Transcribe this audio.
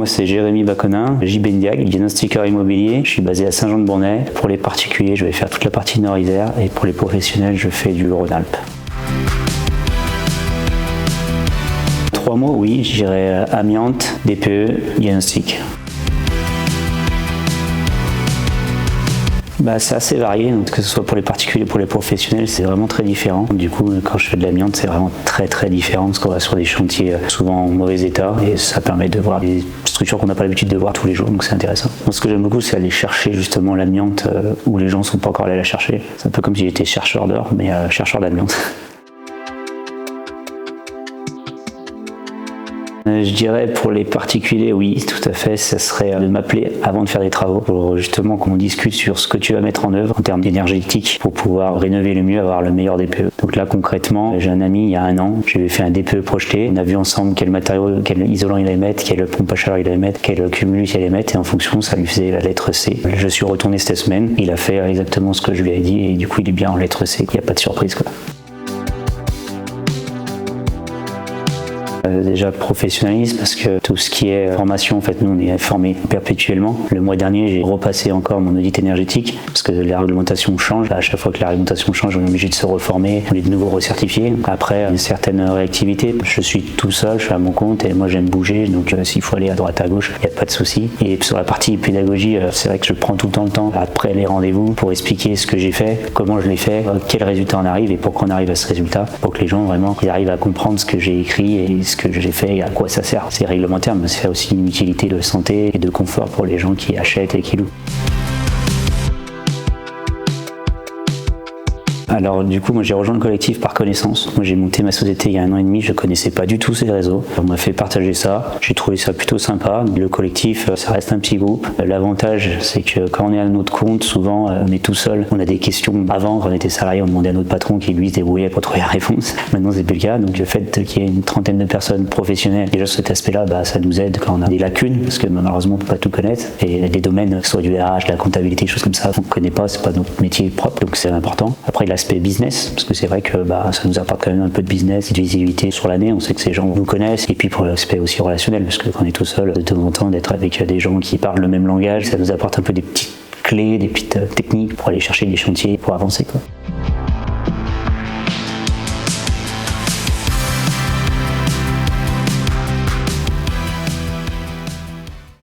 moi c'est Jérémy Baconin, JBendiag, diagnostiqueur immobilier. Je suis basé à Saint-Jean-de-Bournay. Pour les particuliers, je vais faire toute la partie Nord-Isère et pour les professionnels, je fais du Rhône-Alpes. 3 mots, oui, je dirais amiante, DPE, diagnostic. C'est assez varié, donc que ce soit pour les particuliers ou pour les professionnels, c'est vraiment très différent. Du coup, quand je fais de l'amiante, c'est vraiment très très différent parce qu'on va sur des chantiers souvent en mauvais état et ça permet de voir des structures qu'on n'a pas l'habitude de voir tous les jours, donc c'est intéressant. Donc, ce que j'aime beaucoup, c'est aller chercher justement l'amiante où les gens ne sont pas encore allés la chercher. C'est un peu comme si j'étais chercheur d'or, mais chercheur d'amiante. Je dirais pour les particuliers, oui, tout à fait, ça serait de m'appeler avant de faire des travaux pour justement qu'on discute sur ce que tu vas mettre en œuvre en termes énergétiques pour pouvoir rénover le mieux, avoir le meilleur DPE. Donc là concrètement, j'ai un ami il y a 1 an, je lui ai fait un DPE projeté, on a vu ensemble quel matériau, quel isolant il allait mettre, quelle pompe à chaleur il allait mettre, quel cumulus il allait mettre et en fonction ça lui faisait la lettre C. Je suis retourné cette semaine, il a fait exactement ce que je lui ai dit et du coup il est bien en lettre C, il n'y a pas de surprise quoi. Déjà professionnalisme parce que tout ce qui est formation, en fait, nous on est formés perpétuellement. Le mois dernier, j'ai repassé encore mon audit énergétique parce que les réglementations changent. À chaque fois que la réglementation change, on est obligé de se reformer, on est de nouveau recertifié. Après, une certaine réactivité. Je suis tout seul, je suis à mon compte et moi j'aime bouger, donc s'il faut aller à droite à gauche, il n'y a pas de souci. Et sur la partie pédagogie, c'est vrai que je prends tout le temps après les rendez-vous pour expliquer ce que j'ai fait, comment je l'ai fait, quel résultat on arrive et pourquoi on arrive à ce résultat, pour que les gens vraiment ils arrivent à comprendre ce que j'ai écrit et ce que j'ai fait et à quoi ça sert. C'est réglementaire, mais c'est aussi une utilité de santé et de confort pour les gens qui achètent et qui louent. Alors du coup, moi j'ai rejoint le collectif par connaissance. Moi j'ai monté ma société il y a 1 an et demi, je connaissais pas du tout ces réseaux. On m'a fait partager ça, j'ai trouvé ça plutôt sympa. Le collectif, ça reste un petit groupe. L'avantage, c'est que quand on est à notre compte, souvent on est tout seul. On a des questions. Avant, quand on était salarié, on demandait à notre patron qui lui se débrouillait pour trouver la réponse. Maintenant c'est plus le cas. Donc le fait qu'il y ait une trentaine de personnes professionnelles, déjà sur cet aspect-là, ça nous aide quand on a des lacunes, parce que malheureusement on peut pas tout connaître. Et des domaines, que ce soit du RH, de la comptabilité, des choses comme ça, on connaît pas, c'est pas notre métier propre, donc c'est important. Après l'aspect business, parce que c'est vrai que ça nous apporte quand même un peu de business et de visibilité sur l'année, on sait que ces gens nous connaissent, et puis pour l'aspect aussi relationnel, parce que quand on est tout seul, de temps en temps, d'être avec des gens qui parlent le même langage, ça nous apporte un peu des petites clés, des petites techniques pour aller chercher des chantiers, pour avancer quoi.